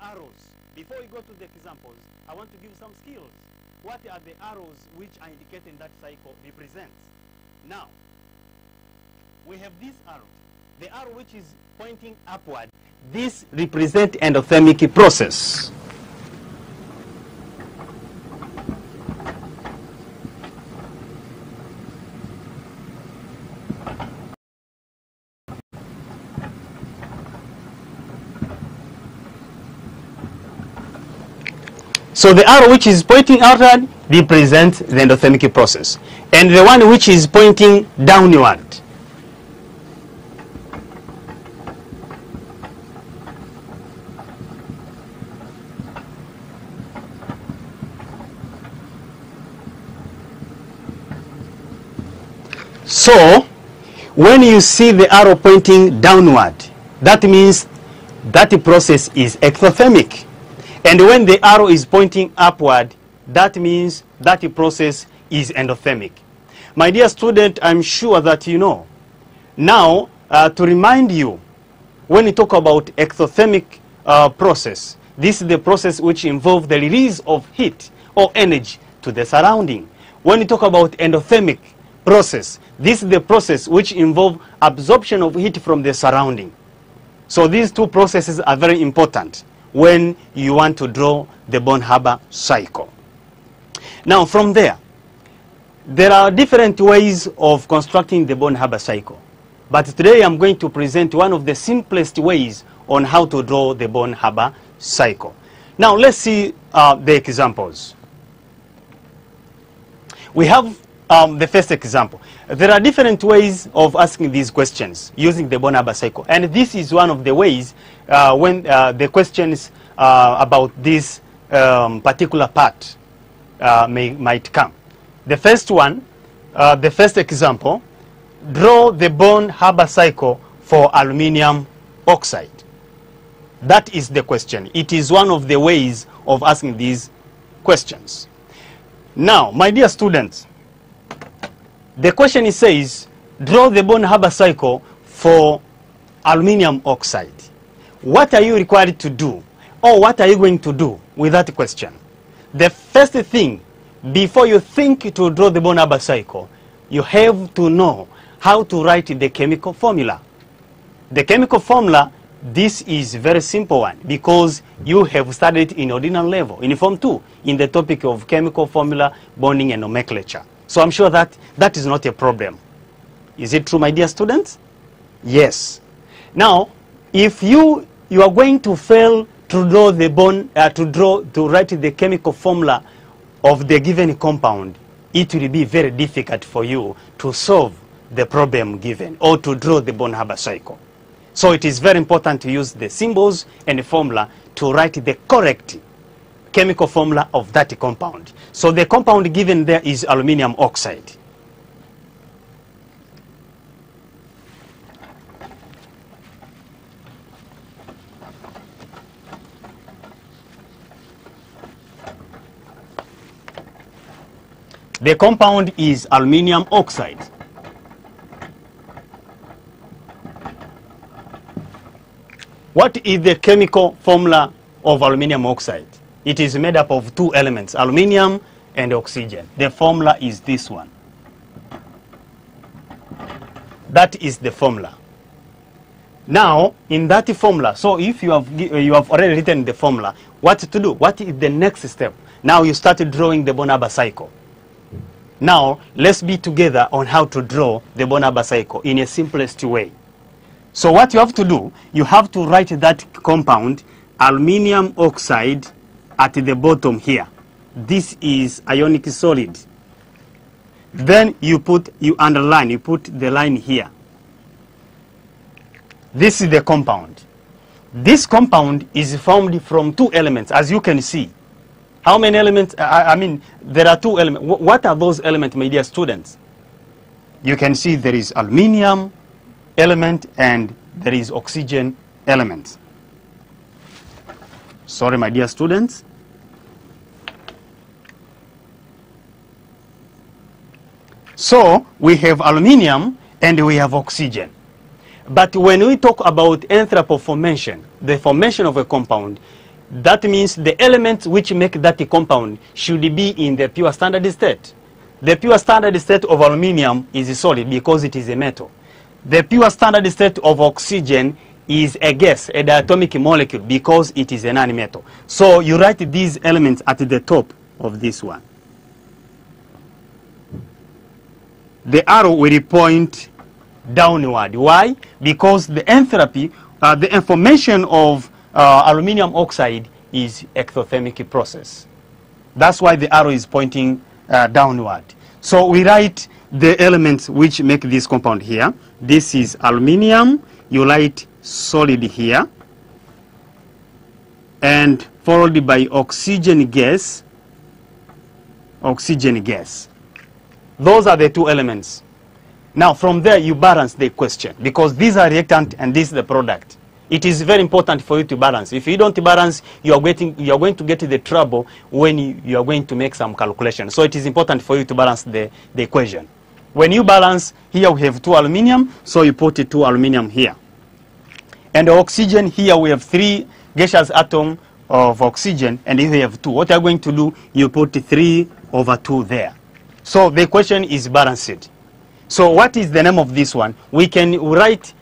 arrows. Before we go to the examples, I want to give some skills. What are the arrows which are indicating that cycle represents? Now, we have this arrow. The arrow which is pointing upward. This represents endothermic process. So the arrow which is pointing outward represents the endothermic process. And the one which is pointing downward so when you see the arrow pointing downward, that means that process is exothermic. And when the arrow is pointing upward, that means that process is endothermic. My dear student, I'm sure that you know. Now, to remind you, when you talk about exothermic process, this is the process which involves the release of heat or energy to the surrounding. When you talk about endothermic process, this is the process which involves absorption of heat from the surrounding. So these two processes are very important when you want to draw the Born-Haber cycle. Now from there are different ways of constructing the Born-Haber cycle. But today I'm going to present one of the simplest ways on how to draw the Born-Haber cycle. Now let's see the examples. We have the first example. There are different ways of asking these questions using the Born-Haber cycle. And this is one of the ways when the questions about this particular part might come. The first one, the first example, draw the Born-Haber cycle for aluminium oxide. That is the question. It is one of the ways of asking these questions. Now, my dear students, the question says, draw the Born-Haber cycle for aluminium oxide. What are you required to do? Or what are you going to do with that question? The first thing, before you think to draw the Born-Haber cycle, you have to know how to write the chemical formula. The chemical formula, this is a very simple one because you have studied in ordinary level, in Form 2, in the topic of chemical formula, bonding and nomenclature. So I'm sure that that is not a problem. Is it true, my dear students? Yes. Now, if you are going to fail to draw the to write the chemical formula of the given compound, it will be very difficult for you to solve the problem given or to draw the Born-Haber cycle. So it is very important to use the symbols and the formula to write the correct chemical formula of that compound. So the compound given there is aluminium oxide. The compound is aluminium oxide. What is the chemical formula of aluminium oxide? It is made up of two elements, aluminium and oxygen. The formula is this one. That is the formula. Now, in that formula, so if you have already written the formula, what to do? What is the next step? Now you started drawing the Born-Haber cycle. Now, let's be together on how to draw the Born-Haber cycle in a simplest way. So what you have to do, you have to write that compound, aluminium oxide, at the bottom here. This is ionic solid. Then you underline, you put the line here. This is the compound. This compound is formed from two elements, as you can see. How many elements? I mean, there are two elements. What are those elements, my dear students? You can see there is aluminium element and there is oxygen element. Sorry, my dear students. So we have aluminium and we have oxygen. But when we talk about enthalpy formation, the formation of a compound, That means the elements which make that compound should be in the pure standard state. The pure standard state of aluminium is solid because it is a metal. The pure standard state of oxygen is a gas, a diatomic molecule, because it is a non-metal. So you write these elements at the top of this one. The arrow will point downward. Why? Because the enthalpy, the information of aluminium oxide is exothermic process. That's why the arrow is pointing downward. So we write the elements which make this compound here. This is aluminium. You write solid here, and followed by oxygen gas. Oxygen gas. Those are the two elements. Now from there you balance the equation, because these are reactant and this is the product. It is very important for you to balance. If you don't balance, you are going to get the trouble when you are going to make some calculation. So it is important for you to balance the equation. When you balance, here we have 2 aluminium, so you put 2 aluminium here. And the oxygen, here we have 3 gaseous atoms of oxygen, and here we have 2. What you are going to do, you put 3/2 there. So the equation is balanced. So what is the name of this one? We can write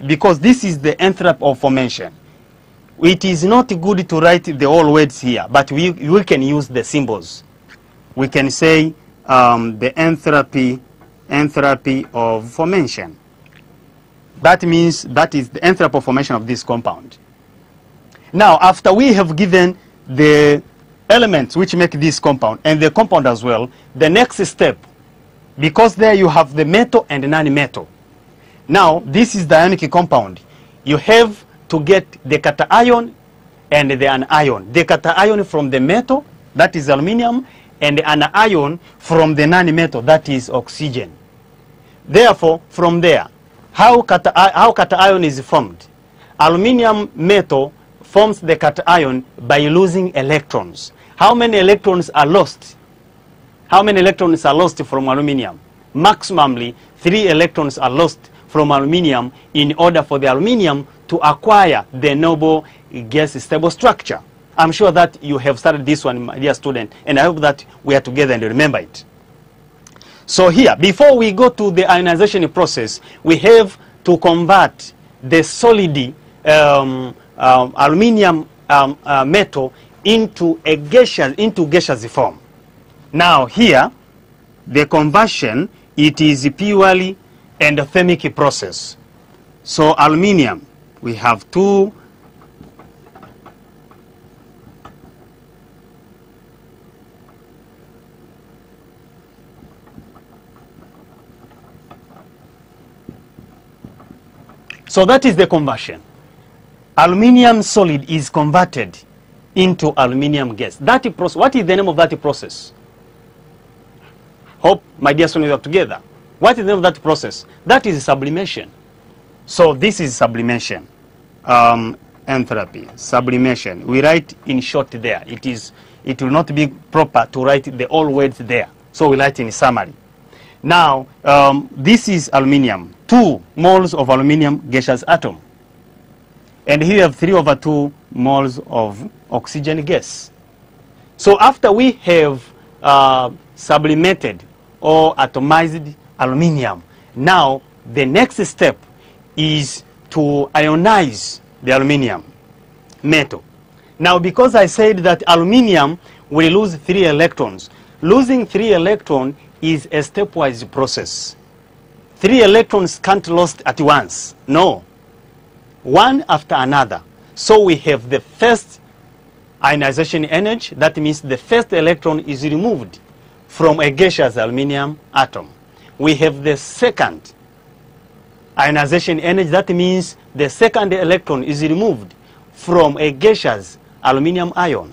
because this is the enthalpy of formation. It is not good to write the whole words here, but we can use the symbols. We can say the enthalpy of formation. That means that is the enthalpy of formation of this compound. Now, after we have given the elements which make this compound and the compound as well, the next step, because there you have the metal and non-metal. Now, this is the ionic compound. You have to get the cation and the anion. The cation from the metal, that is aluminium, and the anion from the non-metal, that is oxygen. Therefore, from there, how cation is formed? Aluminium metal forms the cation by losing electrons. How many electrons are lost? How many electrons are lost from aluminium? Maximally 3 electrons are lost from aluminium in order for the aluminium to acquire the noble gas stable structure. I'm sure that you have studied this one, my dear student, and I hope that we are together and remember it. So here, before we go to the ionization process, we have to convert the solid aluminium metal into gaseous form. Now here, the conversion, it is purely endothermic process. So aluminium, we have 2 So that is the conversion. Aluminium solid is converted into aluminium gas. That process, what is the name of that process? Hope, my dear students, we are together. What is the name of that process? That is sublimation. So this is sublimation. Enthalpy, sublimation. We write in short there. It will not be proper to write the all words there. So we write in summary. Now, this is aluminium. 2 moles of aluminium gaseous atom. And here we have 3/2 moles of oxygen gas. So after we have sublimated or atomized aluminium, now the next step is to ionize the aluminium metal. Now, because I said that aluminium will lose 3 electrons, losing 3 electrons is a stepwise process. 3 electrons can't lost at once. No. One after another. So we have the first ionization energy. That means the first electron is removed from a gaseous aluminium atom. We have the second ionization energy. That means the second electron is removed from a gaseous aluminium ion.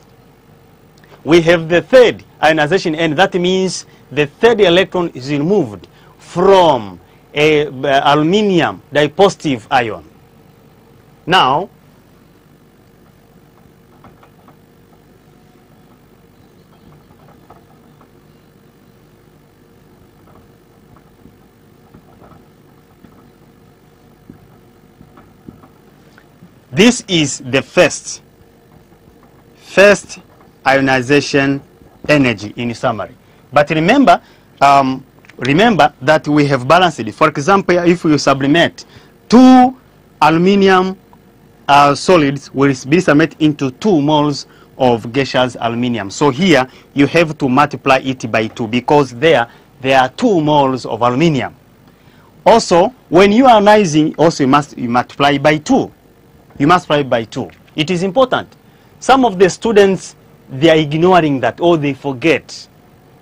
We have the third ionization energy. That means the third electron is removed from a aluminium dipositive ion. Now, this is the first first ionization energy in summary. But remember, remember that we have balanced it. For example, if you sublimate 2 aluminium solids will be submitted into 2 moles of gaseous aluminium. So here you have to multiply it by 2 because there are 2 moles of aluminium. Also, when you are ionizing, also you multiply by 2. You multiply by 2. It is important. Some of the students, they are ignoring that or they forget.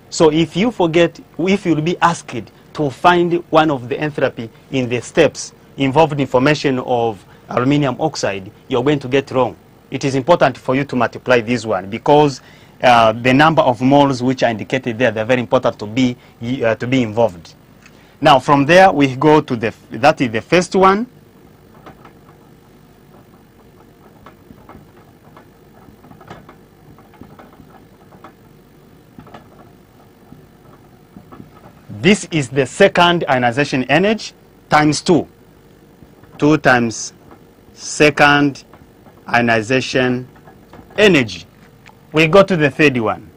So if you forget, if you will be asked to find one of the enthalpy in the steps involved in formation of aluminium oxide, you're going to get wrong. It is important for you to multiply this one because the number of moles which are indicated there, they're very important to be involved. Now from there we go to that is the first one. This is the second ionization energy times 2. 2 times second ionization energy. We go to the third one.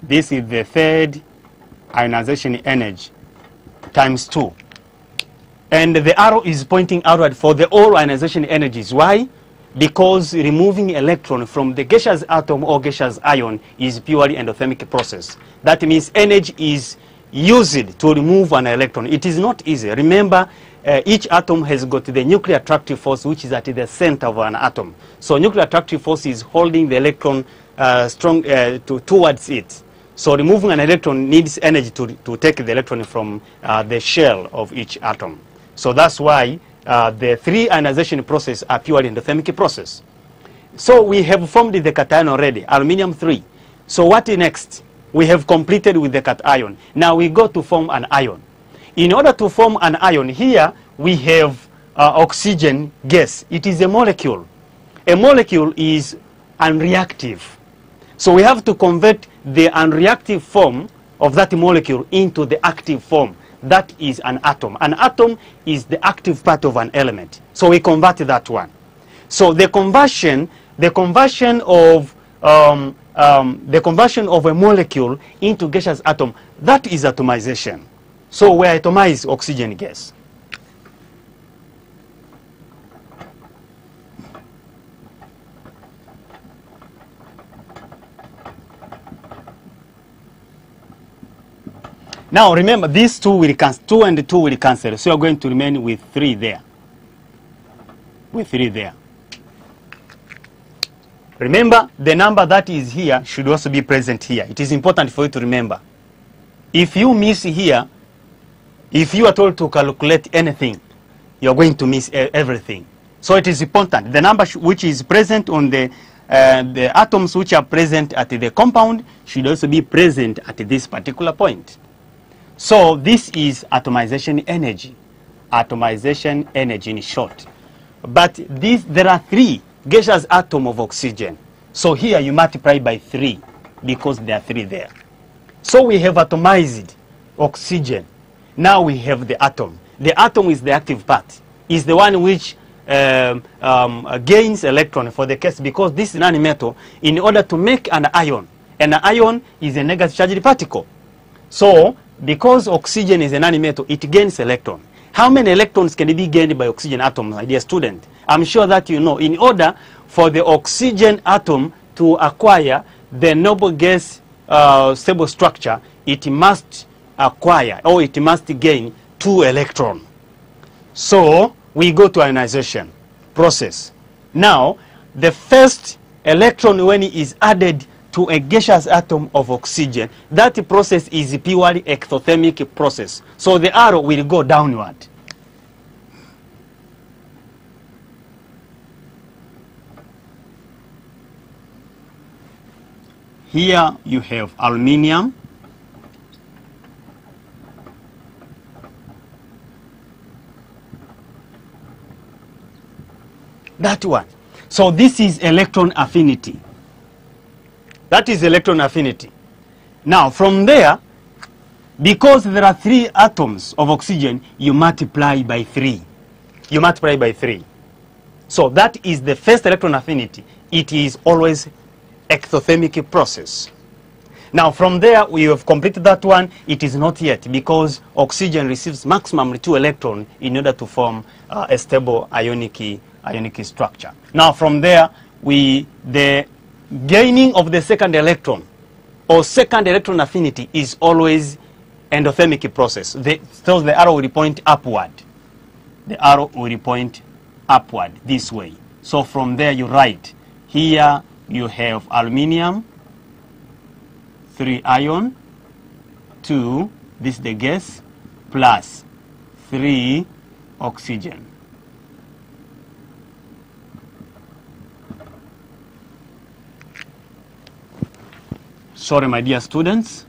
This is the third ionization energy times 2. And the arrow is pointing outward for the all ionization energies. Why? Because removing electron from the gaseous atom or gaseous ion is purely endothermic process. That means energy is used to remove an electron. It is not easy. Remember, each atom has got the nuclear attractive force, which is at the center of an atom. So nuclear attractive force is holding the electron towards it. So removing an electron needs energy to take the electron from the shell of each atom. So that's why the 3 ionization process are purely endothermic process. So we have formed the cation already, aluminium 3. So what next? We have completed with the cation. Now we go to form an ion. In order to form an ion, here we have oxygen gas. It is a molecule. A molecule is unreactive. So we have to convert the unreactive form of that molecule into the active form. That is an atom. An atom is the active part of an element. So we convert that one. So the conversion of a molecule into gaseous atom, that is atomization. So we atomize oxygen gas. Now remember, these 2 will cancel. 2 and 2 will cancel. So you're going to remain with 3 there. With 3 there. Remember, the number that is here should also be present here. It is important for you to remember. If you miss here, if you are told to calculate anything, you're going to miss everything. So it is important. The number which is present on the atoms which are present at the compound should also be present at this particular point. So this is atomization energy. Atomization energy in short. But there are 3 gaseous atoms of oxygen. So here you multiply by 3 because there are 3 there. So we have atomized oxygen. Now we have the atom. The atom is the active part. Is the one which gains electron for the case, because this is non-metal. In order to make an ion is a negative charged particle. So because oxygen is a non-metal, it gains electron. How many electrons can be gained by oxygen atom, my dear student? I'm sure that you know. In order for the oxygen atom to acquire the noble gas stable structure, it must acquire, or it must gain 2 electrons. So we go to ionization process. Now the first electron, when it is added to a gaseous atom of oxygen, that process is purely exothermic process. So the arrow will go downward. Here you have aluminium. That one. So this is electron affinity. That is electron affinity. Now, from there, because there are 3 atoms of oxygen, you multiply by 3. You multiply by 3. So that is the first electron affinity. It is always exothermic process. Now, from there, we have completed that one. It is not yet, because oxygen receives maximum 2 electrons in order to form a stable ionic structure. Now, from there, the gaining of the second electron or second electron affinity is always endothermic process. So the arrow will point upward. The arrow will point upward this way. So from there, you write here you have aluminium, 3 ion, 2, this is the gas, plus 3 oxygen. Sorry, my dear students.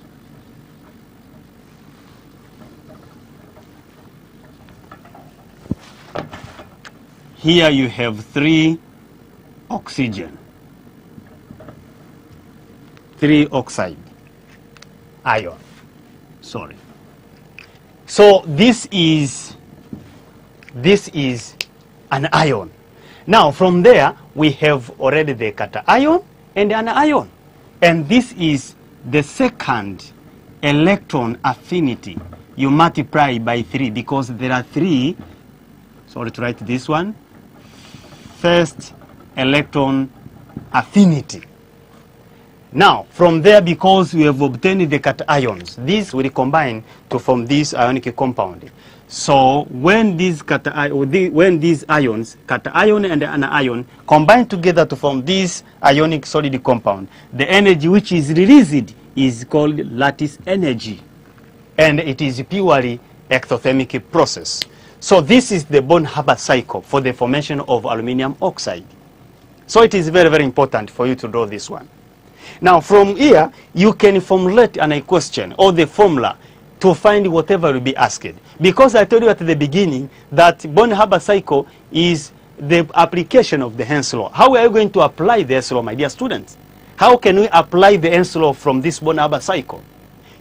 Here you have 3 oxygen, 3 oxide ion. Sorry. So this is an ion. Now from there we have already the cation and an ion. And this is the second electron affinity. You multiply by 3 because there are 3. Sorry to write this one. First electron affinity. Now, from there, because we have obtained the cations, these will combine to form this ionic compound. So when these ions, cation and an ion, combine together to form this ionic solid compound, the energy which is released is called lattice energy. And it is purely exothermic process. So this is the Born-Haber cycle for the formation of aluminium oxide. So it is very, very important for you to draw this one. Now from here, you can formulate an question or the formula to find whatever will be asked. Because I told you at the beginning that Born-Haber cycle is the application of the Hess law. How are you going to apply the Hess law, my dear students? How can we apply the Hess law from this Born-Haber cycle?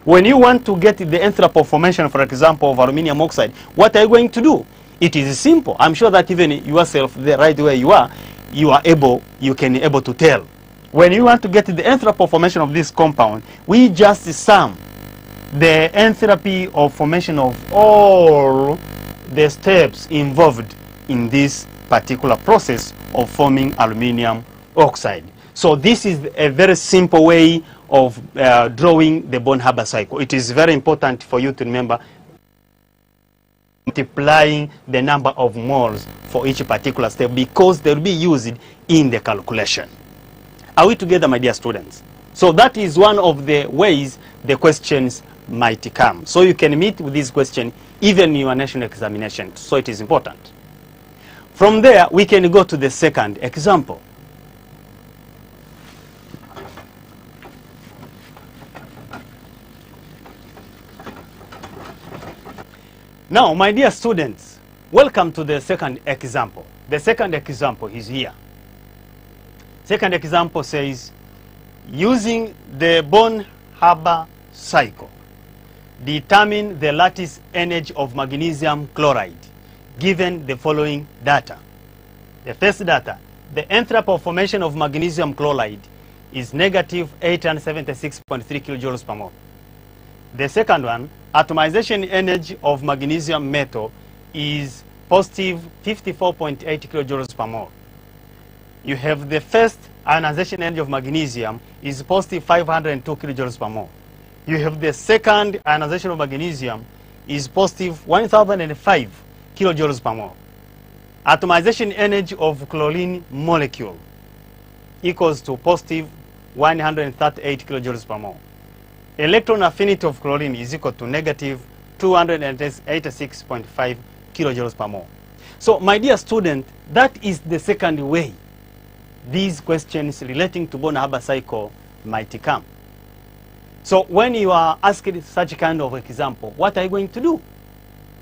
When you want to get the enthalpy of formation, for example, of aluminium oxide, what are you going to do? It is simple. I'm sure that even yourself, the right where you can be able to tell. When you want to get the enthalpy of formation of this compound, we just sum the enthalpy of formation of all the steps involved in this particular process of forming aluminium oxide. So this is a very simple way of drawing the Born-Haber cycle. It is very important for you to remember multiplying the number of moles for each particular step because they will be used in the calculation. Are we together, my dear students? So that is one of the ways the questions might come. So you can meet with this question even in your national examination. So it is important. From there, we can go to the second example. Now, my dear students, welcome to the second example. The second example is here. Second example says, using the Born-Haber cycle, determine the lattice energy of magnesium chloride, given the following data. The first data, the enthalpy of formation of magnesium chloride is negative 876.3 kilojoules per mole. The second one, atomization energy of magnesium metal is positive 54.8 kilojoules per mole. You have the first ionization energy of magnesium is positive 502 kilojoules per mole. You have the second ionization of magnesium is positive 1005 kilojoules per mole. Atomization energy of chlorine molecule equals to positive 138 kilojoules per mole. Electron affinity of chlorine is equal to negative 286.5 kilojoules per mole. So, my dear student, that is the second way these questions relating to Born-Haber cycle might come. So, when you are asked such kind of example, what are you going to do?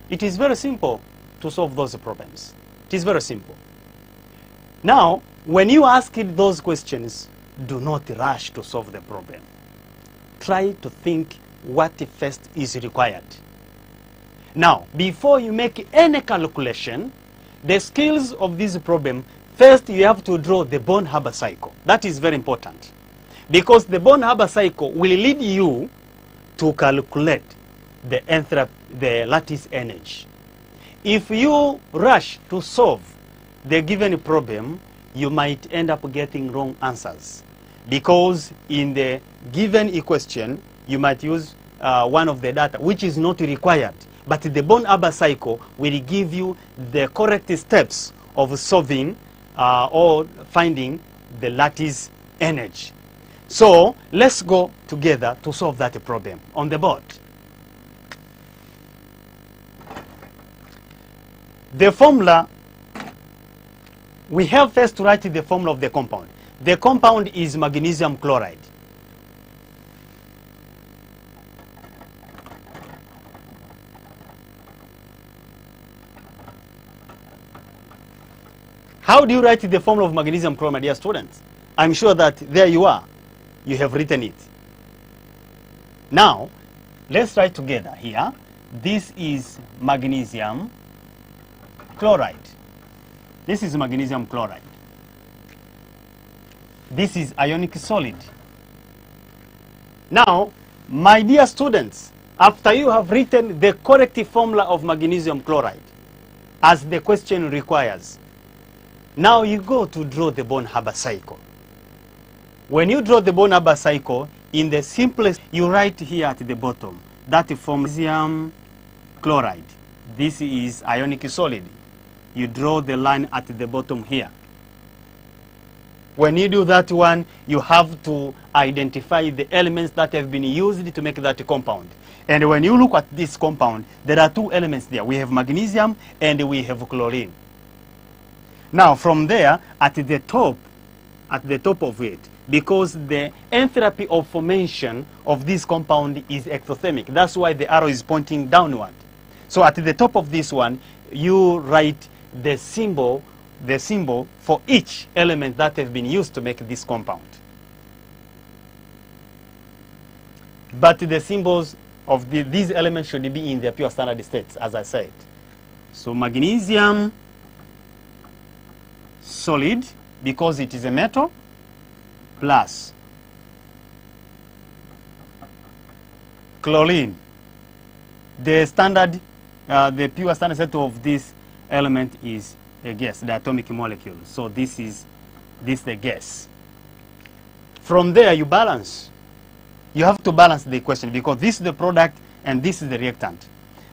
It is very simple to solve those problems. It is very simple. Now, when you ask those questions, do not rush to solve the problem. try to think what first is required. Now, before you make any calculation, the skills of this problem, first you have to draw the Born-Haber cycle. That is very important, because the Born-Haber cycle will lead you to calculate the enthalpy, the lattice energy. If you rush to solve the given problem, you might end up getting wrong answers, because in the given equation you might use one of the data which is not required, but the Born-Haber cycle will give you the correct steps of solving or finding the lattice energy. So let's go together to solve that problem on the board. The formula, we have first to write the formula of the compound. The compound is magnesium chloride. How do you write the formula of magnesium chloride, my dear students? I'm sure that there you are. You have written it. Now, let's write together here. This is magnesium chloride. This is magnesium chloride. This is ionic solid. Now, my dear students, after you have written the correct formula of magnesium chloride, as the question requires, now you go to draw the Born-Haber cycle. When you draw the Born-Haber cycle, in the simplest, you write here at the bottom, that forms magnesium chloride. This is ionic solid. You draw the line at the bottom here. When you do that one, you have to identify the elements that have been used to make that compound. And when you look at this compound, there are two elements there. We have magnesium and we have chlorine. Now from there, at the top of it, because the enthalpy of formation of this compound is exothermic, that's why the arrow is pointing downward. So at the top of this one, you write the symbol for each element that has been used to make this compound. But the symbols of these elements should be in their pure standard states, as I said. So magnesium solid, because it is a metal, plus chlorine. The standard, the pure standard state of this element is a gas, the atomic molecule. So this is the gas. From there you balance. You have to balance the equation, because this is the product and this is the reactant.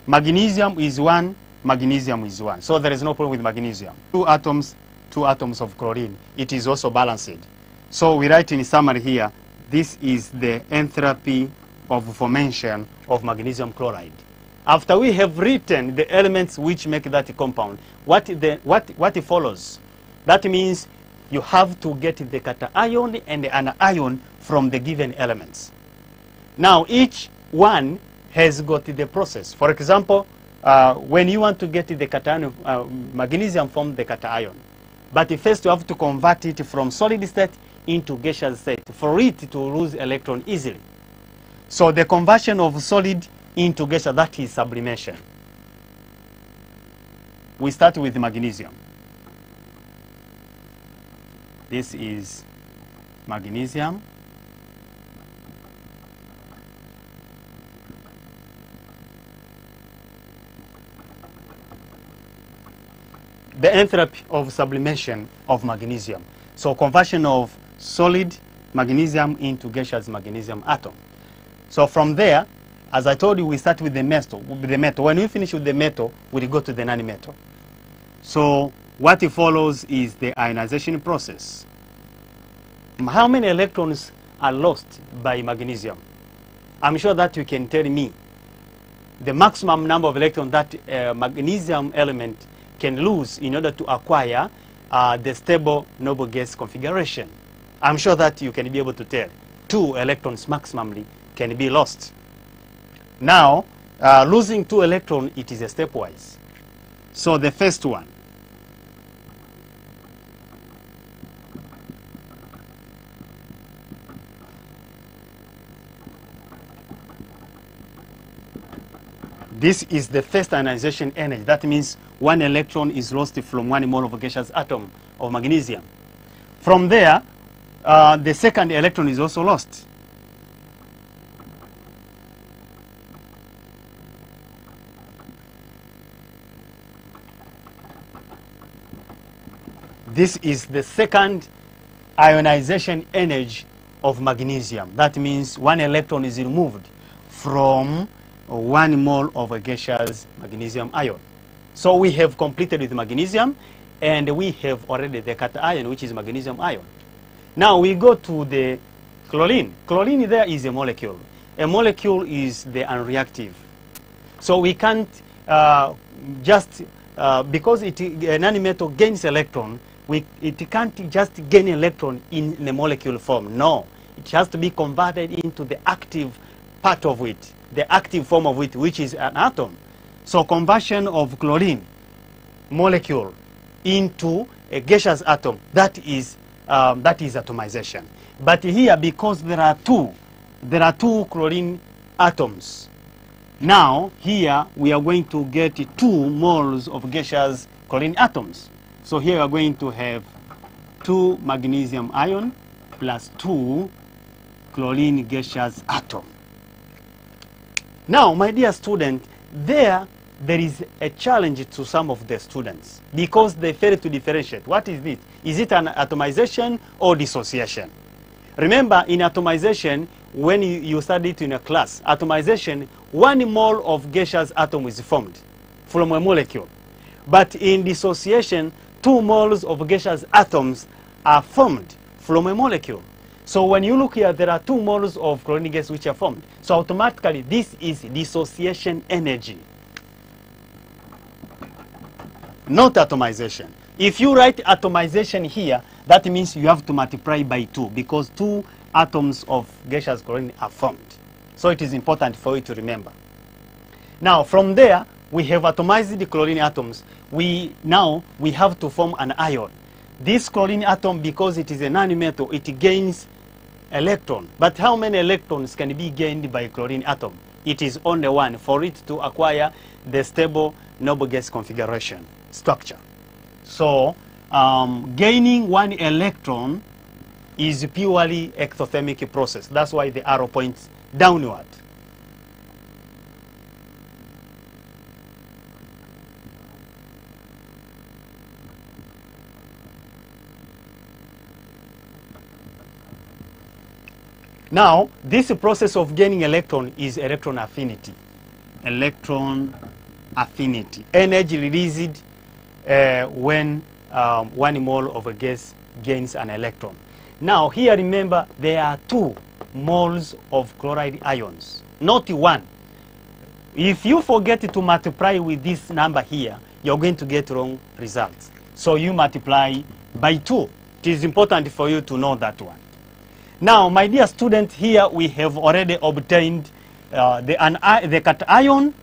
Magnesium is 1, magnesium is 1. So there is no problem with magnesium. Two atoms of chlorine. It is also balanced. So we write in summary here, this is the enthalpy of formation of magnesium chloride. After we have written the elements which make that compound, what follows? That means you have to get the cation and the anion from the given elements. Now each one has got the process. For example, when you want to get the cation, magnesium from the cation, but first you have to convert it from solid state into gaseous state for it to lose electron easily. So the conversion of solid into gaseous, that is sublimation. We start with magnesium. This is magnesium. The enthalpy of sublimation of magnesium. So conversion of solid magnesium into gaseous magnesium atom. So from there, as I told you, we start with the metal. When we finish with the metal, we go to the non-metal. So what follows is the ionization process. How many electrons are lost by magnesium? I'm sure that you can tell me the maximum number of electrons that magnesium element can lose in order to acquire the stable noble gas configuration. I'm sure that you can be able to tell 2 electrons maximally can be lost. Now, losing 2 electrons, it is a stepwise. So the first one, This is the first ionization energy. That means one electron is lost from 1 mole of a gaseous atom of magnesium. From there, the second electron is also lost. This is the second ionization energy of magnesium. That means one electron is removed from 1 mole of a gaseous magnesium ion. So we have completed with magnesium, and we have already the cation, which is magnesium ion. Now we go to the chlorine. Chlorine there is a molecule. A molecule is the unreactive. So we can't just, because a nanometal gains electron, it can't just gain electron in the molecule form. No, it has to be converted into the active part of it, the active form of it, which is an atom. So conversion of chlorine molecule into a gaseous atom, that is atomization. But here, because there are two chlorine atoms, now here we are going to get 2 moles of gaseous chlorine atoms. So here we are going to have 2 magnesium ion plus 2 chlorine gaseous atom. Now, my dear student, there is a challenge to some of the students because they fail to differentiate. What is this? Is it an atomization or dissociation? Remember, in atomization, when you study it in a class, atomization, 1 mole of gaseous atom is formed from a molecule. But in dissociation, 2 moles of gaseous atoms are formed from a molecule. So when you look here, there are 2 moles of chlorine gas which are formed. So automatically, this is dissociation energy, not atomization. If you write atomization here, that means you have to multiply by 2 because 2 atoms of gaseous chlorine are formed. So it is important for you to remember. Now, from there, we have atomized the chlorine atoms. Now we have to form an ion. This chlorine atom, because it is a nanometal, it gains electron. But how many electrons can be gained by a chlorine atom? It is only 1 for it to acquire the stable noble gas configuration structure. So gaining 1 electron is purely exothermic process. That's why the arrow points downward. Now, this process of gaining electron is electron affinity. Electron affinity. Energy released when 1 mole of a gas gains an electron. Now, here remember, there are 2 moles of chloride ions, not 1. If you forget to multiply with this number here, you're going to get wrong results. So you multiply by 2. It is important for you to know that one. Now, my dear student, here we have already obtained the cation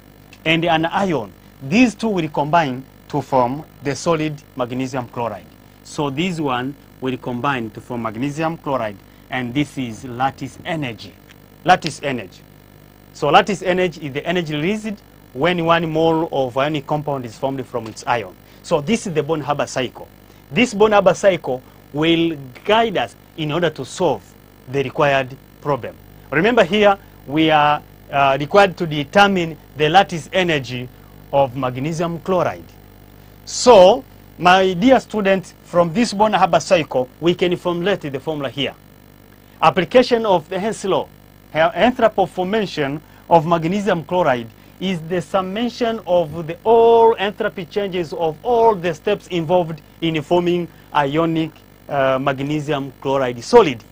and the anion. These 2 will combine to form the solid magnesium chloride. So this one will combine to form magnesium chloride, and this is lattice energy. Lattice energy. So lattice energy is the energy released when 1 mole of any compound is formed from its ion. So this is the Born-Haber cycle. This Born-Haber cycle will guide us in order to solve the required problem. Remember, here we are required to determine the lattice energy of magnesium chloride. So, my dear students, from this Born-Haber cycle, we can formulate the formula here. Application of the Hess law. Enthalpy of formation of magnesium chloride is the summation of all enthalpy changes of all the steps involved in forming ionic magnesium chloride solid.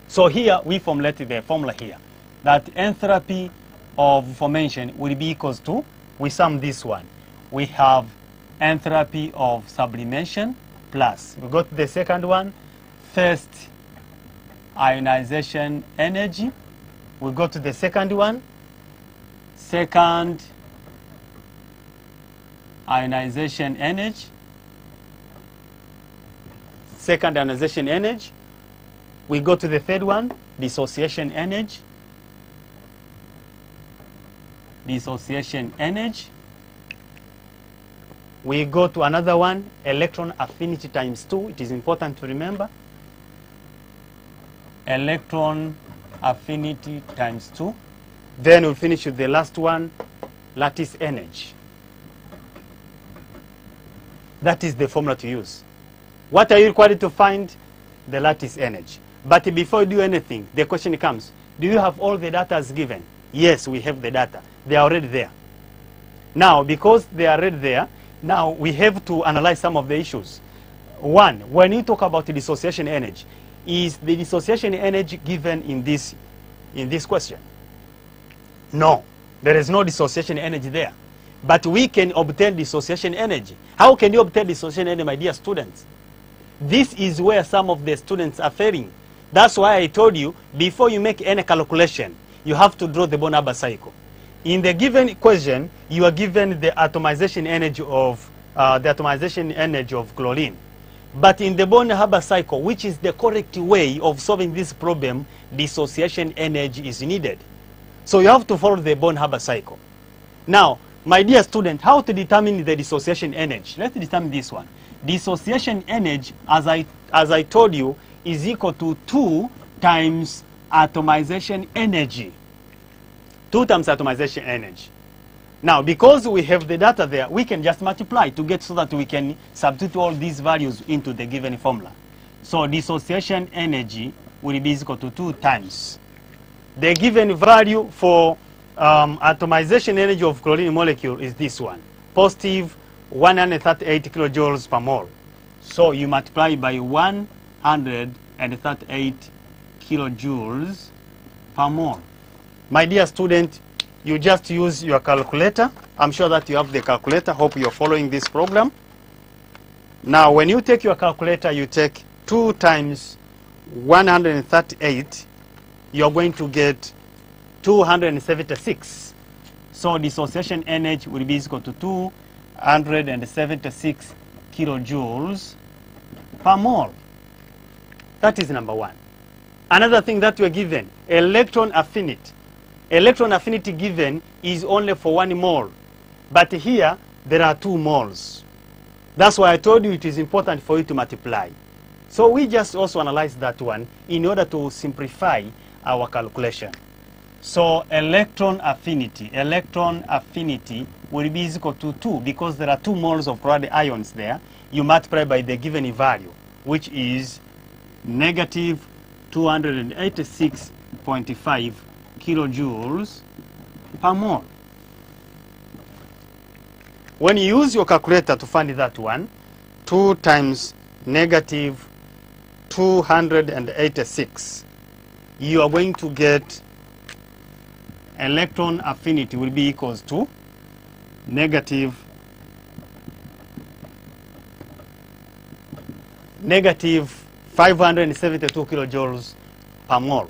So here we formulate the formula here, that enthalpy of formation will be equals to, we sum this one. We have enthalpy of sublimation plus, we got the second one, first ionization energy. We go to the second one, second ionization energy, second ionization energy. We go to the third one, dissociation energy. dissociation energy. We go to another one, electron affinity times 2. It is important to remember. Electron affinity times 2. Then we'll finish with the last one, lattice energy. That is the formula to use. What are you required to find? The lattice energy. But before you do anything, the question comes, do you have all the data as given? Yes, we have the data. They are already there. Now, because they are already there, now we have to analyze some of the issues. One, when you talk about the dissociation energy, is the dissociation energy given in this question? No, there is no dissociation energy there. But we can obtain dissociation energy. How can you obtain dissociation energy, my dear students? This is where some of the students are failing. That's why I told you, before you make any calculation, you have to draw the Born-Haber cycle. In the given equation, you are given the atomization energy of chlorine. But in the Born-Haber cycle, which is the correct way of solving this problem, dissociation energy is needed. So you have to follow the Born-Haber cycle. Now, my dear student, how to determine the dissociation energy? Let's determine this one. Dissociation energy, as I told you, is equal to 2 times atomization energy. 2 times atomization energy. Now, because we have the data there, we can just multiply to get so that we can substitute all these values into the given formula. So dissociation energy will be equal to 2 times. The given value for atomization energy of chlorine molecule is this one, positive 138 kilojoules per mole. So you multiply by 138 kilojoules per mole. My dear student, you just use your calculator. I'm sure that you have the calculator. Hope you're following this program. Now, when you take your calculator, you take 2 times 138, you're going to get 276. So dissociation energy will be equal to 276 kilojoules per mole. That is number one. Another thing that we're given, electron affinity. Electron affinity given is only for 1 mole. But here, there are 2 moles. That's why I told you it is important for you to multiply. So we just also analyze that one in order to simplify our calculation. So electron affinity will be equal to 2 because there are 2 moles of chloride ions there. You multiply by the given value, which is negative 286.5 kilojoules per mole. When you use your calculator to find that one, 2 times negative 286, you are going to get electron affinity will be equals to negative 572 kilojoules per mole.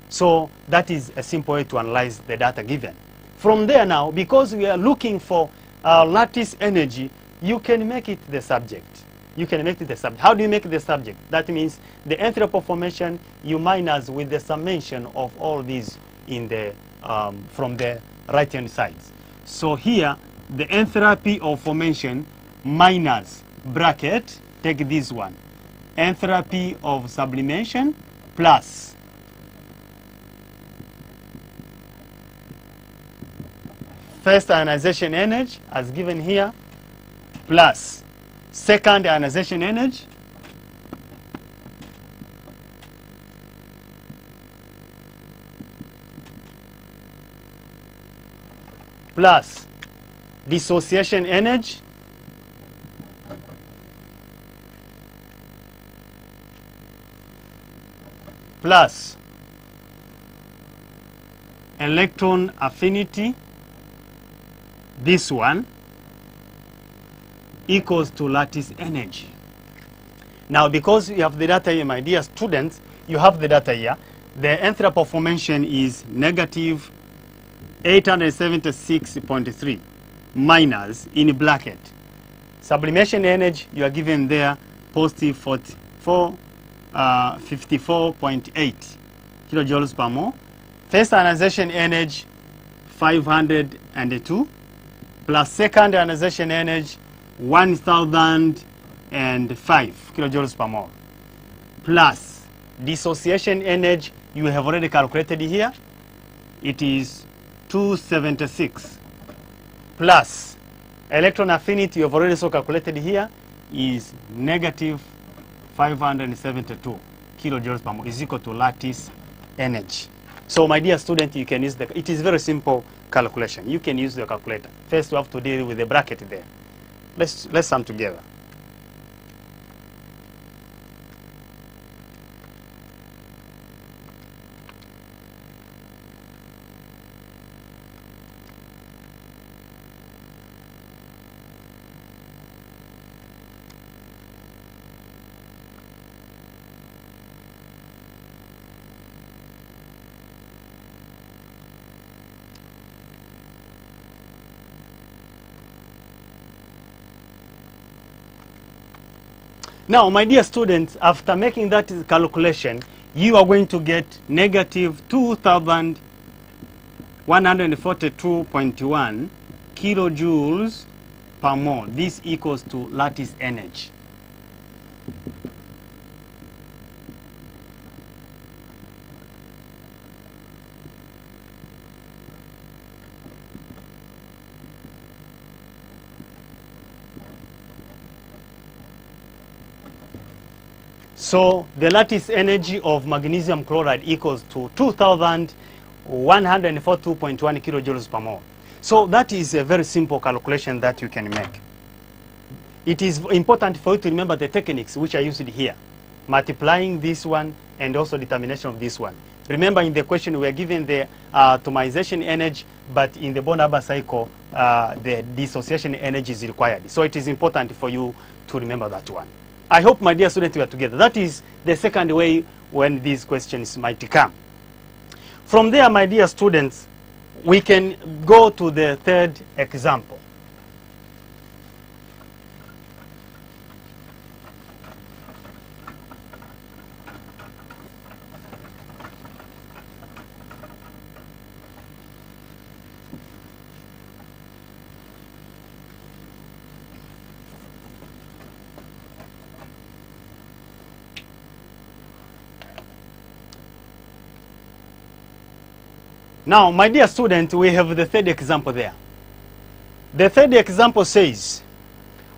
So that is a simple way to analyze the data given. From there now, because we are looking for lattice energy, you can make it the subject. You can make it the subject. How do you make it the subject? That means the enthalpy of formation you minus with the summation of all these in the from the right-hand sides. So here, the enthalpy of formation minus bracket, take this one, enthalpy of sublimation plus first ionization energy as given here plus second ionization energy plus dissociation energy plus electron affinity, this one equals to lattice energy. Now, because you have the data here, my dear students, you have the data here. The enthalpy of formation is negative 876.3 minus in bracket. Sublimation energy, you are given there positive 54.8 kilojoules per mole. First ionization energy 502 plus second ionization energy 1005 kilojoules per mole plus dissociation energy you have already calculated here, it is 276 plus electron affinity you have already also calculated here is negative 572 kilojoules per mole is equal to lattice energy. So my dear student, you can use it is very simple calculation. You can use the calculator. First you have to deal with the bracket there. Let's sum together. Now, my dear students, after making that calculation, you are going to get negative 2,142.1 kilojoules per mole. This equals to lattice energy. So the lattice energy of magnesium chloride equals to 2,142.1 kilojoules per mole. So that is a very simple calculation that you can make. It is important for you to remember the techniques which are used here, multiplying this one and also determination of this one. Remember, in the question we are given the atomization energy, but in the Born-Haber cycle, the dissociation energy is required. So it is important for you to remember that one. I hope, my dear students, we are together. That is the second way when these questions might come. From there, my dear students, we can go to the third example. Now, my dear student, we have the third example there. The third example says,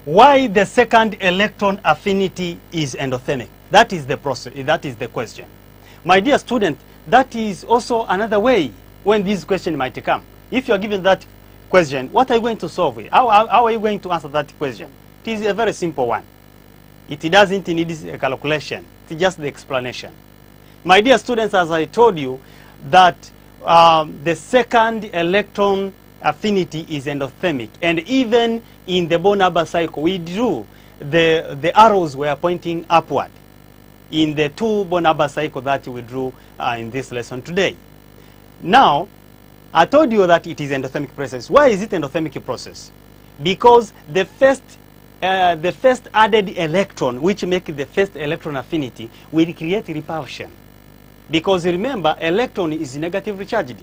why the second electron affinity is endothermic? That is the process, that is the question. My dear student, that is also another way when this question might come. If you are given that question, what are you going to solve it? How are you going to answer that question? It is a very simple one. It doesn't need a calculation. It's just the explanation. My dear students, as I told you, that the second electron affinity is endothermic, and even in the Born-Haber cycle we drew the arrows were pointing upward in the two Born-Haber cycle that we drew in this lesson today. Now, I told you that it is endothermic process. Why is it endothermic process? Because the first added electron, which makes the first electron affinity, will create repulsion. Because remember, electron is negatively charged.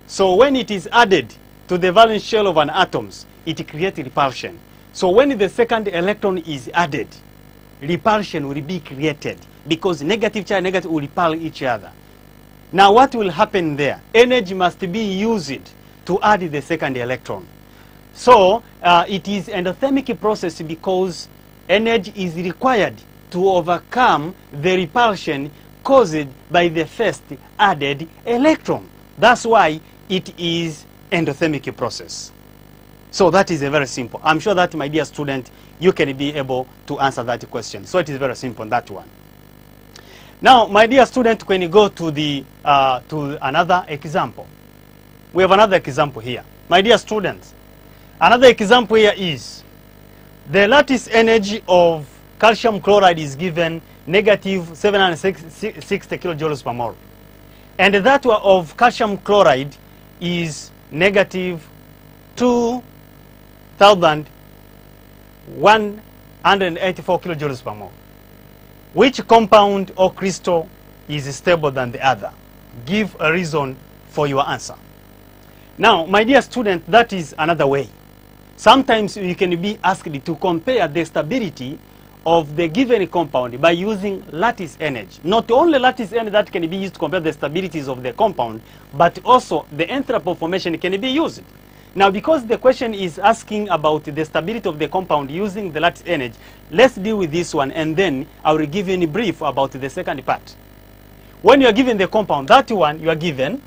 So when it is added to the valence shell of an atom, it creates repulsion. So when the second electron is added, repulsion will be created because negative charge and negative will repel each other. Now what will happen there? Energy must be used to add the second electron. So it is endothermic process because energy is required to overcome the repulsion caused by the first added electron. That's why it is endothermic process. So that is a very simple. I'm sure that, my dear student, you can be able to answer that question. So it is very simple, that one. Now, my dear student, when you go to the to another example, we have another example here. My dear students, another example here is the lattice energy of calcium chloride is given negative 760 kilojoules per mole. And that of calcium chloride is negative 2,184 kilojoules per mole. Which compound or crystal is stable than the other? Give a reason for your answer. Now, my dear student, that is another way. Sometimes you can be asked to compare the stability of the given compound by using lattice energy. Not only lattice energy that can be used to compare the stabilities of the compound, but also the enthalpy of formation can be used. Now, because the question is asking about the stability of the compound using the lattice energy, let's deal with this one, and then I will give you a brief about the second part. When you are given the compound, that one you are given,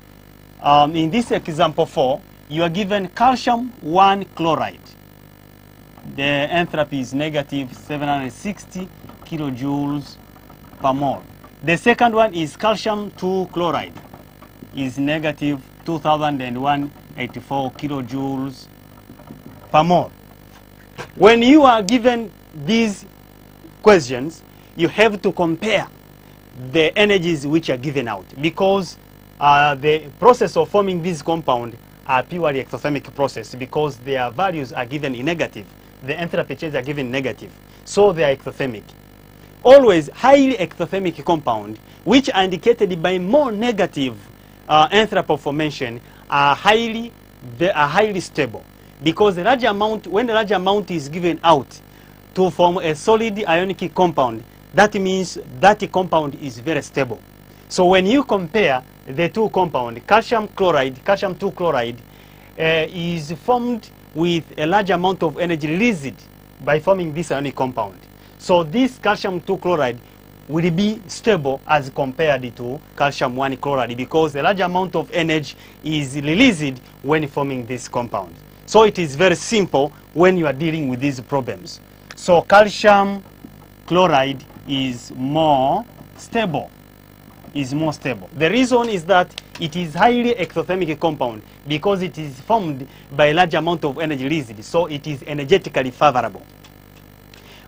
in this example 4, you are given calcium 1 chloride. The enthalpy is negative 760 kilojoules per mole. The second one is calcium 2 chloride, is negative 2084 kilojoules per mole. When you are given these questions, you have to compare the energies which are given out, because the process of forming this compound are purely ectothermic process, because their values are given in negative. The enthalpy changes are given negative, so they are ectothermic. Always highly ectothermic compound, which are indicated by more negative enthalpy of formation, are highly stable, because the large amount, when the large amount is given out to form a solid ionic compound, that means that compound is very stable. So when you compare the two compounds, calcium chloride, calcium 2 chloride, is formed with a large amount of energy released by forming this ionic compound. So this calcium 2 chloride will be stable as compared to calcium 1 chloride, because a large amount of energy is released when forming this compound. So it is very simple when you are dealing with these problems. So calcium chloride is more stable. The reason is that it is highly ectothermic compound, because it is formed by a large amount of energy released, so it is energetically favorable.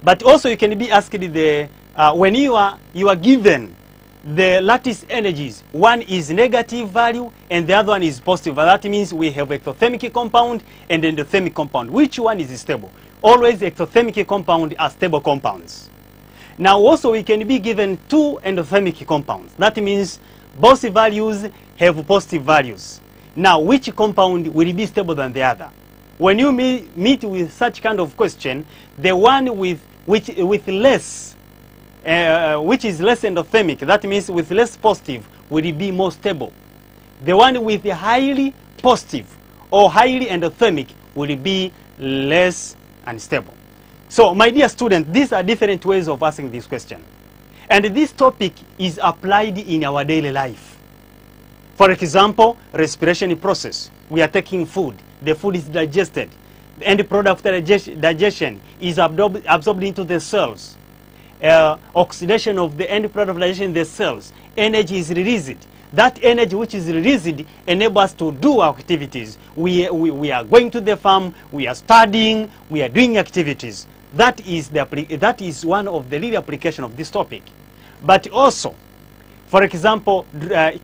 But also you can be asked when you are given the lattice energies, one is negative value and the other one is positive. That means we have ectothermic compound and endothermic compound. Which one is stable? Always ectothermic compound are stable compounds. Now also we can be given two endothermic compounds. That means both values have positive values. Now which compound will be stable than the other? When you meet with such kind of question, the one which is less endothermic, that means with less positive, will be more stable. The one with the highly positive or highly endothermic will be less unstable. So, my dear student, these are different ways of asking this question. And this topic is applied in our daily life. For example, respiration process. We are taking food. The food is digested. The end product of digestion is absorbed into the cells. Oxidation of the end product of digestion in the cells. Energy is released. That energy which is released enables us to do our activities. We are going to the farm, we are studying, we are doing activities. That is one of the real application of this topic. But also, for example,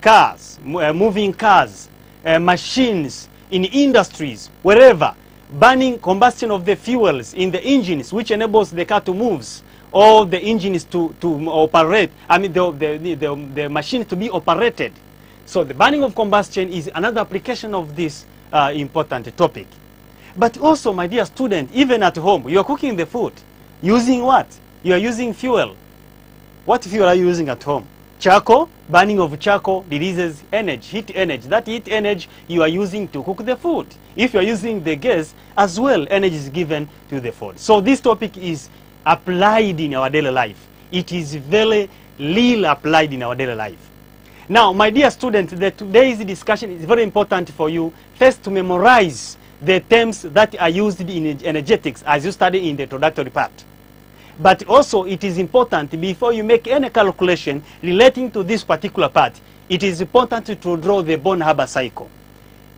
cars, moving cars, machines, in industries, wherever, burning combustion of the fuels in the engines, which enables the car to move, or the engines to operate, I mean the machine to be operated. So the burning of combustion is another application of this important topic. But also, my dear student, even at home, you are cooking the food. Using what? You are using fuel. What fuel are you using at home? Charcoal. Burning of charcoal releases energy, heat energy. That heat energy you are using to cook the food. If you are using the gas as well, energy is given to the food. So this topic is applied in our daily life. It is very real applied in our daily life. Now, my dear student, today's discussion is very important for you. First, to memorize the terms that are used in energetics as you study in the introductory part. But also it is important, before you make any calculation relating to this particular part, it is important to draw the Born-Haber cycle.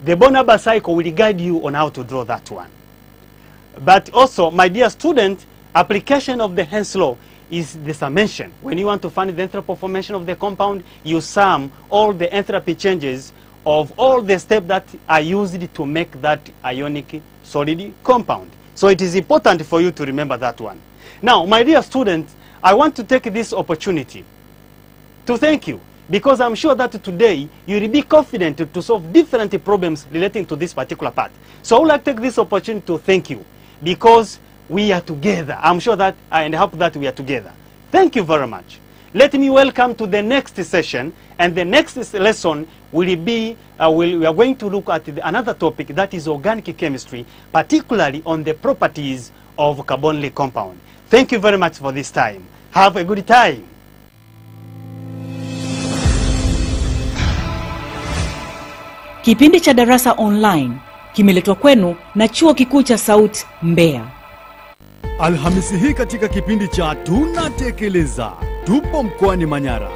The Born-Haber cycle will guide you on how to draw that one. But also, my dear student, application of the Hess law is the summation. When you want to find the enthalpy formation of the compound, you sum all the enthalpy changes of all the steps that are used to make that ionic solid compound. So it is important for you to remember that one. Now, my dear students, I want to take this opportunity to thank you because I'm sure that today you will be confident to solve different problems relating to this particular part. So I would like to take this opportunity to thank you, because we are together. I'm sure that, and I hope that we are together. Thank you very much. Let me welcome to the next session, and the next lesson will be, we are going to look at another topic, that is organic chemistry, particularly on the properties of carbonyl compound. Thank you very much for this time. Have a good time. Kipindi cha darasa online kimeletwa kwenu na Chuo Kikuu cha Sauti Mbeya. Alhamisi hii katika kipindi cha Tunatekeleza, tupo mkoani Manyara.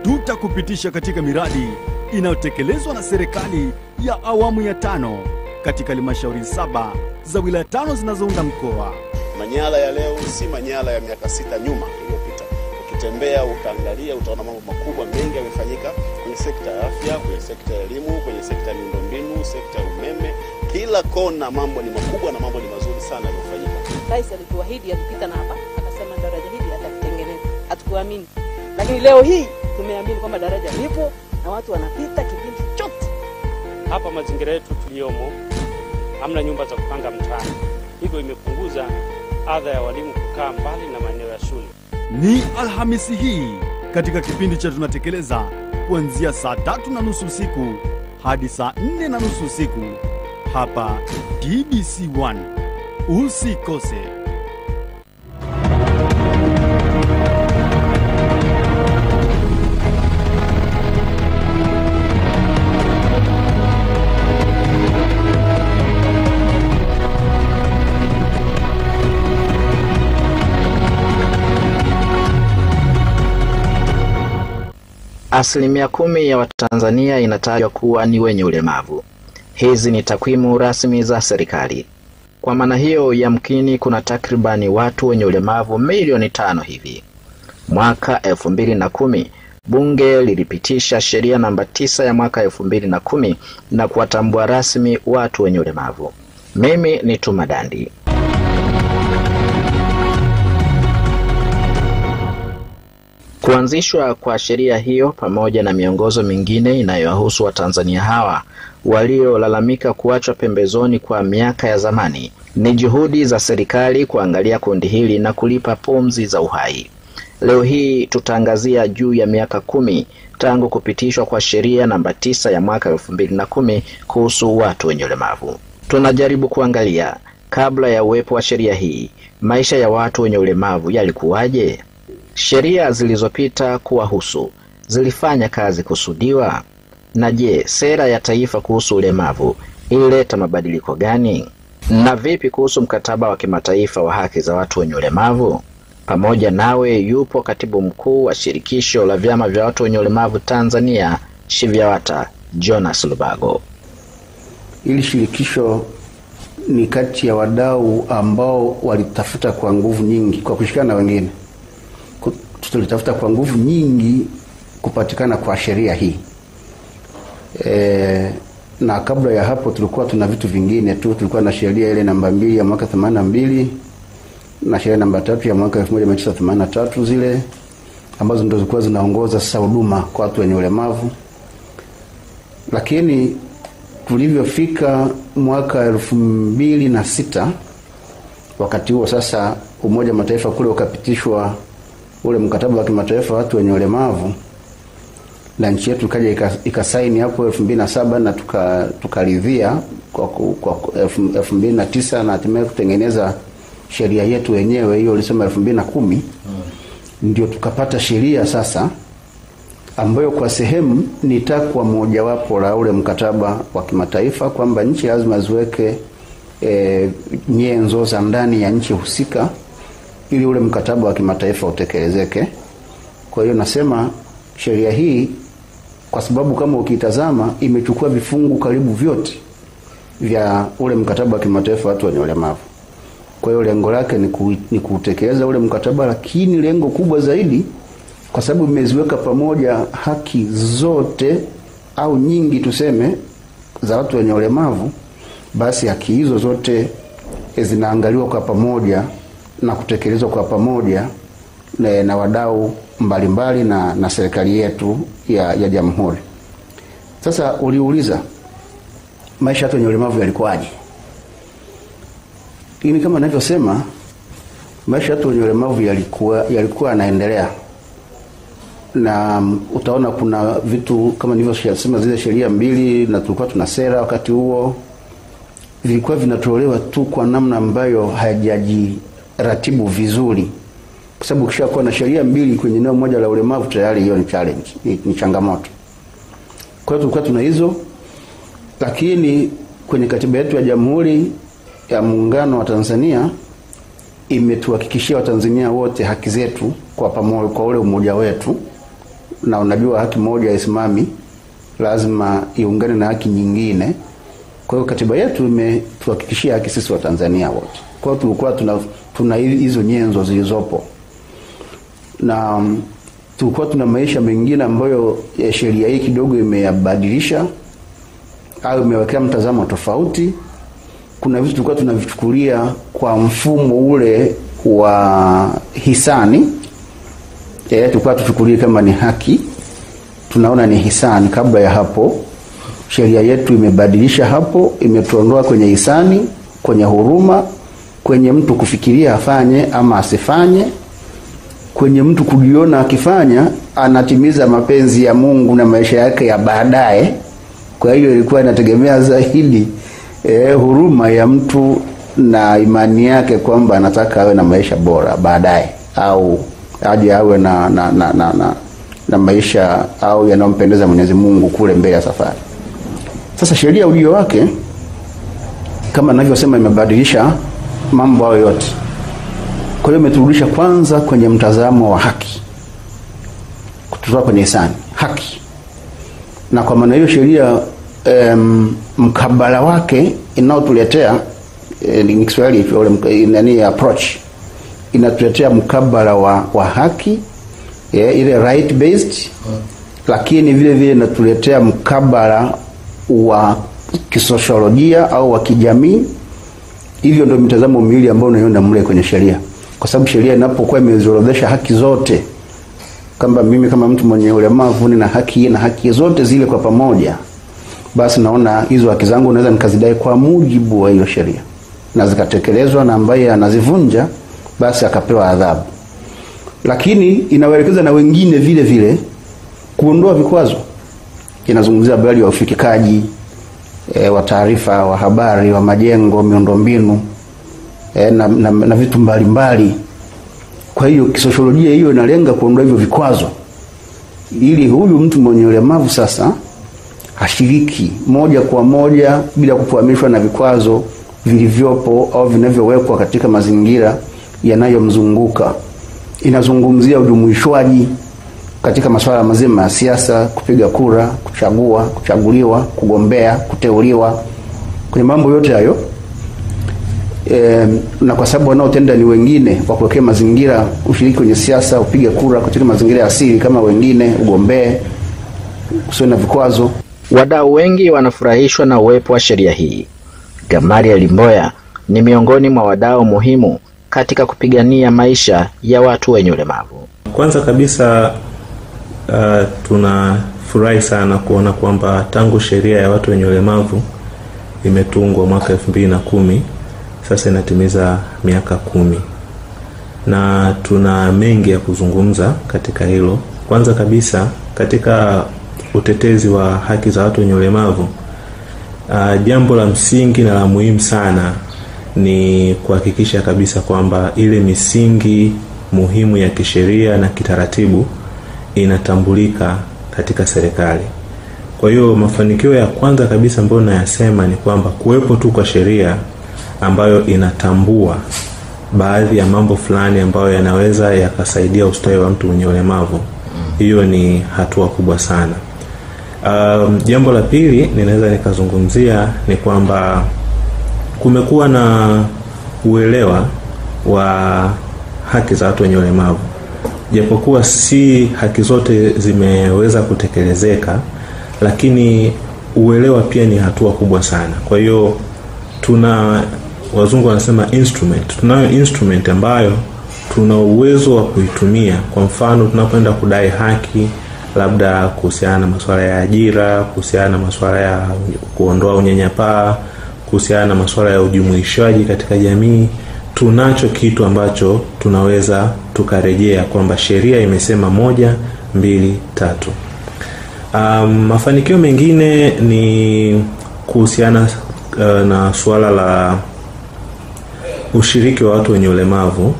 Tutakupitisha katika miradi inayotekelezwa na serikali ya awamu ya 5 katika halmashauri 7 za wilaya 5 zinazounda mkoa. Manyara ya leo si Manyara ya miaka 6 nyuma iliyopita. Ukitembea utaangalia, utaona mambo makubwa mengi yamefanyika kwenye sekta ya afya, kwenye sekta ya elimu, kwenye sekta ya miundombinu, sekta ya umeme. Kila kona mambo ni makubwa na mambo ni mazuri sana yamefanyika. Rais alituahidi atupita na hapa, akasema daraja hili atatengeneza. Hatukuamini. Lakini leo hii tumeamini kwamba daraja lipo na watu wanapita kipindi chote. Hapa mazingira yetu tuliyomo hamna nyumba za kupanga mtaani. Hivyo imepunguza adha ya walimu kukaa mbali na maeneo ya shule. Ni Alhamisi hii katika kipindi cha Tunatekeleza, kuanzia saa 3:30 usiku hadi saa 4:30 usiku hapa TBC1. Usikose. Asilimia 10 ya Watanzania inatajwa kuwa ni wenye ulemavu. Hizi ni takwimu rasmi za serikali. Kwa maana hiyo, yamkini kuna takribani watu wenye ulemavu milioni 5 hivi. Mwaka 2010 bunge lilipitisha sheria namba 9 ya mwaka 2010 na kuwatambua rasmi watu wenye ulemavu. Mimi ni Tumadandi. Kuanzishwa kwa sheria hiyo pamoja na miongozo mingine inayowahusu Watanzania hawa waliolalamika kuachwa pembezoni kwa miaka ya zamani ni juhudi za serikali kuangalia kundi hili na kulipa pumzi za uhai. Leo hii tutaangazia juu ya miaka 10 tangu kupitishwa kwa sheria namba 9 ya mwaka 2010 kuhusu watu wenye ulemavu. Tunajaribu kuangalia kabla ya uwepo wa sheria hii, maisha ya watu wenye ulemavu yalikuwaje? Sheria zilizopita kuwahusu zilifanya kazi kusudiwa? Na je, sera ya taifa kuhusu ulemavu ilileta mabadiliko gani? Na vipi kuhusu mkataba wa kimataifa wa haki za watu wenye ulemavu? Pamoja nawe yupo katibu mkuu wa shirikisho la vyama vya watu wenye ulemavu Tanzania, Shivyawata, Jonas Lubago. Ili shirikisho ni kati ya wadau ambao walitafuta kwa nguvu nyingi kwa kushikana na wengine. Tulitafuta kwa nguvu nyingi kupatikana kwa sheria hii. Na kabla ya hapo tulikuwa tuna vitu vingine tu. Tulikuwa na sheria ile namba 2 ya mwaka 82 na sheria namba 3 ya mwaka 1983, zile ambazo ndio zilikuwa zinaongoza sasa huduma kwa watu wenye ulemavu. Lakini tulivyofika mwaka 2006, wakati huo sasa Umoja wa Mataifa kule ukapitishwa ule mkataba wa kimataifa watu wenye ulemavu, na nchi yetu ikaja ikasaini hapo 2007 na tukaridhia kwa 2009 na hatimaye kutengeneza sheria yetu wenyewe. Hiyo ilisema 2010. Ndio tukapata sheria sasa ambayo kwa sehemu ni takwa mojawapo la ule mkataba wa kimataifa kwamba nchi lazima ziweke nyenzo za ndani ya nchi husika ili ule mkataba wa kimataifa utekelezeke. Kwa hiyo nasema sheria hii, kwa sababu kama ukitazama imechukua vifungu karibu vyote vya ule mkataba wa kimataifa watu wenye ulemavu. Kwa hiyo lengo lake ni kutekeleza ule mkataba, lakini lengo kubwa zaidi kwa sababu imeziweka pamoja haki zote au nyingi tuseme za watu wenye ulemavu, basi haki hizo zote zinaangaliwa kwa pamoja na kutekelezwa kwa pamoja na wadau mbalimbali na serikali yetu ya Jamhuri. Sasa uliuliza maisha ya watu wenye ulemavu yalikuwaje? Lakini kama ninavyosema, maisha ya watu wenye ulemavu yalikuwa yanaendelea. Na utaona kuna vitu kama nilivyosema, zile sheria mbili, na tulikuwa tuna sera wakati huo, vilikuwa vinatolewa tu kwa namna ambayo hajajiratibu vizuri. Kwa sababu ukishakuwa na sheria mbili kwenye eneo moja la ulemavu, tayari hiyo ni challenge, ni changamoto. Kwa hiyo tulikuwa tuna hizo, lakini kwenye katiba yetu ya Jamhuri ya Muungano wa Tanzania imetuhakikishia Watanzania wote haki zetu kwa pamoja, kwa ule umoja wetu. Na unajua haki moja haisimami, lazima iungane na haki nyingine. Kwa hiyo katiba yetu imetuhakikishia haki sisi Watanzania wote. Kwa hiyo tulikuwa tuna hizo nyenzo zilizopo. Na tulikuwa tuna maisha mengine ambayo sheria hii kidogo imeyabadilisha au imewekea mtazamo tofauti. Kuna vitu tulikuwa tunavichukulia kwa mfumo ule wa hisani. Tulikuwa tuchukulie kama ni haki, tunaona ni hisani. Kabla ya hapo sheria yetu imebadilisha hapo, imetuondoa kwenye hisani, kwenye huruma, kwenye mtu kufikiria afanye ama asifanye, kwenye mtu kujiona akifanya anatimiza mapenzi ya Mungu na maisha yake ya baadaye. Kwa hiyo ilikuwa inategemea zaidi huruma ya mtu na imani yake kwamba anataka awe na maisha bora baadaye, au aje awe na maisha au yanayompendeza Mwenyezi Mungu kule mbele ya safari. Sasa sheria ujio wake kama ninavyosema imebadilisha mambo hayo yote. Kwa hiyo imeturudisha kwanza kwenye mtazamo wa haki, kutoka kwenye hisani, haki. Na kwa maana hiyo sheria mkabala wake inaotuletea ni Kiswahili approach, inatuletea mkabala wa haki, ile right based, lakini vile vile inatuletea mkabala wa kisosiolojia au wa kijamii. Hivyo ndio mitazamo miwili ambayo unaiona mle kwenye sheria. Kwa sababu sheria inapokuwa imeziorodhesha haki zote, kama mimi kama mtu mwenye ulemavu nina haki na haki zote zile kwa pamoja, basi naona hizo haki zangu naweza nikazidai kwa mujibu wa hiyo sheria, na zikatekelezwa, na ambaye anazivunja basi akapewa adhabu. Lakini inawaelekeza na wengine vile vile kuondoa vikwazo. Inazungumzia habari ya ufikikaji wa taarifa, wa habari, wa majengo, miundombinu na vitu mbalimbali. Kwa hiyo kisosiolojia hiyo inalenga kuondoa hivyo vikwazo, ili huyu mtu mwenye ulemavu sasa ashiriki moja kwa moja bila kufahamishwa na vikwazo vilivyopo au vinavyowekwa katika mazingira yanayomzunguka. Inazungumzia ujumuishwaji katika masuala mazima ya siasa, kupiga kura, kuchagua, kuchaguliwa, kugombea, kuteuliwa, kwenye mambo yote hayo. Na kwa sababu wanaotenda ni wengine, kwa kuwekea mazingira ushiriki kwenye siasa, upige kura katika mazingira ya asili kama wengine, ugombee, kusiwe na vikwazo. Wadau wengi wanafurahishwa na uwepo wa sheria hii. Gamari Limboya ni miongoni mwa wadau muhimu katika kupigania maisha ya watu wenye ulemavu. Kwanza kabisa tunafurahi sana kuona kwamba tangu sheria ya watu wenye ulemavu imetungwa mwaka 2010, sasa inatimiza miaka 10. Na tuna mengi ya kuzungumza katika hilo. Kwanza kabisa katika utetezi wa haki za watu wenye ulemavu, jambo la msingi na la muhimu sana ni kuhakikisha kabisa kwamba ile misingi muhimu ya kisheria na kitaratibu inatambulika katika serikali. Kwa hiyo mafanikio ya kwanza kabisa ambayo nayasema ni kwamba kuwepo tu kwa sheria ambayo inatambua baadhi ya mambo fulani ambayo yanaweza yakasaidia ustawi wa mtu mwenye ulemavu, hiyo ni hatua kubwa sana. Jambo la pili ninaweza nikazungumzia ni kwamba kumekuwa na uelewa wa haki za watu wenye ulemavu. Japokuwa si haki zote zimeweza kutekelezeka, lakini uelewa pia ni hatua kubwa sana. Kwa hiyo wazungu wanasema instrument. Tunayo instrument ambayo tuna uwezo wa kuitumia. Kwa mfano tunapoenda kudai haki, labda kuhusiana na masuala ya ajira, kuhusiana na masuala ya kuondoa unyanyapaa, kuhusiana na masuala ya ujumuishaji katika jamii, tunacho kitu ambacho tunaweza tukarejea kwamba sheria imesema 1, 2, 3. Mafanikio mengine ni kuhusiana na suala la ushiriki wa watu wenye ulemavu.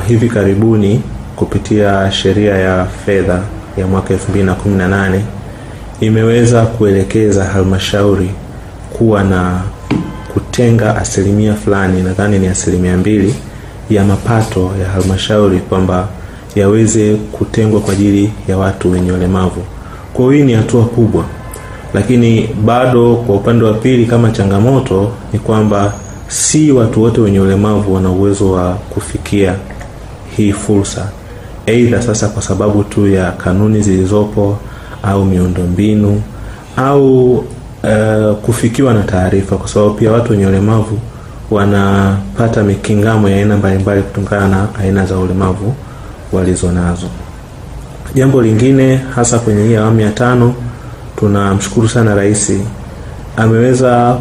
Hivi karibuni kupitia sheria ya fedha ya mwaka 2018 imeweza kuelekeza halmashauri kuwa na kutenga asilimia fulani, nadhani ni 2% ya mapato ya halmashauri kwamba yaweze kutengwa kwa ajili ya watu wenye ulemavu. Kwa hiyo ni hatua kubwa, lakini bado kwa upande wa pili kama changamoto ni kwamba si watu wote wenye ulemavu wana uwezo wa kufikia hii fursa, aidha sasa kwa sababu tu ya kanuni zilizopo au miundombinu au kufikiwa na taarifa, kwa sababu pia watu wenye ulemavu wanapata mikingamo ya aina mbalimbali kutokana na aina za ulemavu walizonazo. Jambo lingine hasa kwenye hii awamu ya 5, tunamshukuru sana Rais, ameweza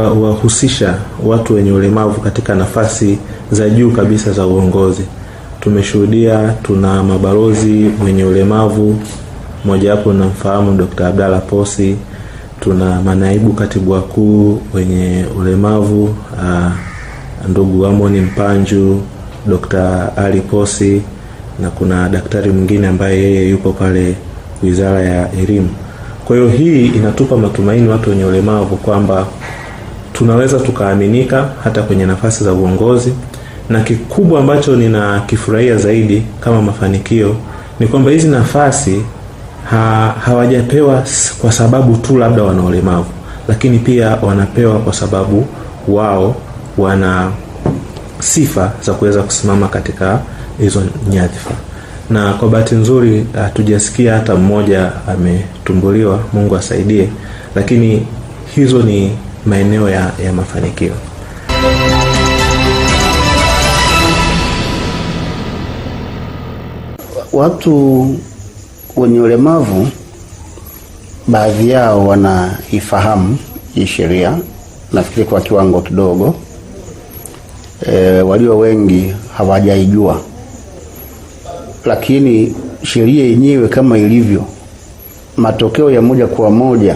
kuwahusisha watu wenye ulemavu katika nafasi za juu kabisa za uongozi. Tumeshuhudia tuna mabalozi wenye ulemavu, mmoja wapo namfahamu Dr. Abdalla Posi, tuna manaibu katibu wakuu wenye ulemavu, ndugu Amoni Mpanju, Dr. Ali Posi, na kuna daktari mwingine ambaye yeye yupo pale Wizara ya Elimu. Kwa hiyo hii inatupa matumaini watu wenye ulemavu kwamba tunaweza tukaaminika hata kwenye nafasi za uongozi, na kikubwa ambacho ninakifurahia zaidi kama mafanikio ni kwamba hizi nafasi hawajapewa kwa sababu tu labda wana ulemavu, lakini pia wanapewa kwa sababu wao wana sifa za kuweza kusimama katika hizo nyadhifa. Na kwa bahati nzuri hatujasikia hata mmoja ametumbuliwa, Mungu asaidie, lakini hizo ni maeneo ya mafanikio. Watu wenye ulemavu baadhi yao wanaifahamu hii sheria, nafikiri kwa kiwango kidogo. Walio wengi hawajaijua, lakini sheria yenyewe kama ilivyo, matokeo ya moja kwa moja